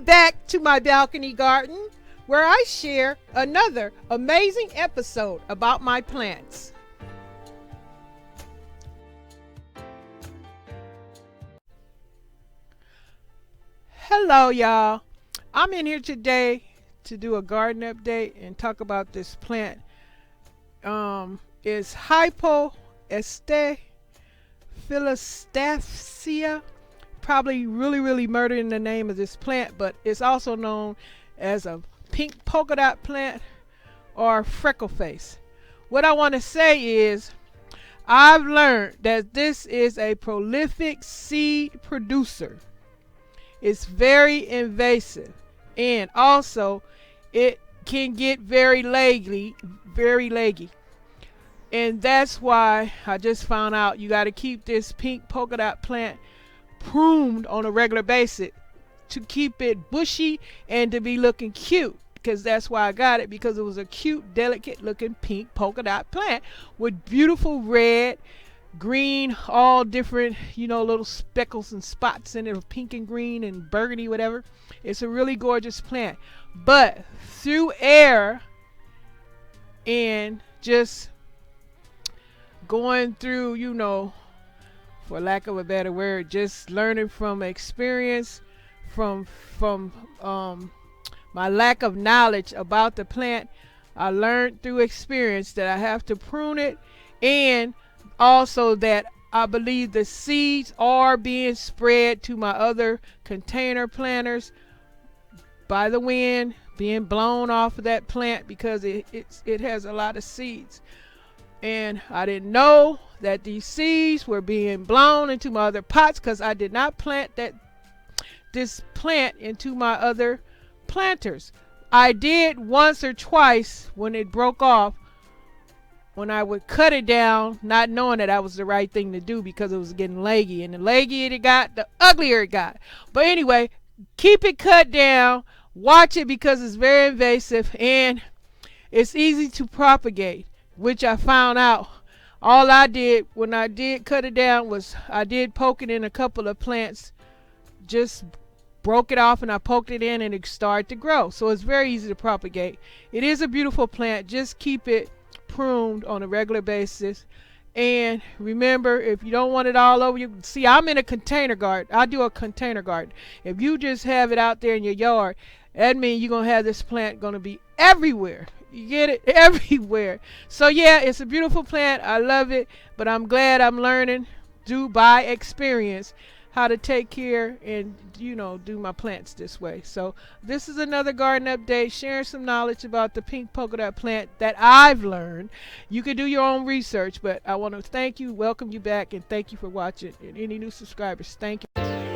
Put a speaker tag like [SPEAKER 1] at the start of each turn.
[SPEAKER 1] back to my balcony garden where I share another amazing episode about my plants. Hello y'all. I'm in here today to do a garden update and talk about this plant. It's Hypoestes Phyllostachya. Probably really murdering the name of this plant, but it's also known as a pink polka dot plant or freckle face. What I want to say is I've learned that this is a prolific seed producer. It's very invasive, and also it can get very leggy, and that's why I just found out you got to keep this pink polka dot plant pruned on a regular basis to keep it bushy and to be looking cute, because that's why I got it, because it was a cute, delicate looking pink polka dot plant with beautiful red, green, all different, little speckles and spots in it of pink and green and burgundy, whatever. It's a really gorgeous plant, but through air and just going through, for lack of a better word, just learning from experience, from my lack of knowledge about the plant, I learned through experience that I have to prune it, and also that I believe the seeds are being spread to my other container planters by the wind, being blown off of that plant because it has a lot of seeds. And I didn't know that these seeds were being blown into my other pots because I did not plant this plant into my other planters. I did once or twice when it broke off, when I would cut it down, not knowing that was the right thing to do because it was getting leggy, and the leggier it got, the uglier it got. But anyway, keep it cut down, watch it, because it's very invasive and it's easy to propagate, which I found out. All I did when I did cut it down was I did poke it in a couple of plants, just broke it off and I poked it in and it started to grow. So it's very easy to propagate. It is a beautiful plant. Just keep it pruned on a regular basis. And remember, if you don't want it all over, you see, I'm in a container garden. I do a container garden. If you just have it out there in your yard, that means you're going to have this plant going to be everywhere. You get it? Everywhere. So yeah, it's a beautiful plant. I love it, but I'm glad I'm learning by experience how to take care and do my plants this way. So this is another garden update, sharing some knowledge about the pink polka dot plant that I've learned. You can do your own research, but I want to thank you, welcome you back, and thank you for watching. And any new subscribers, thank you.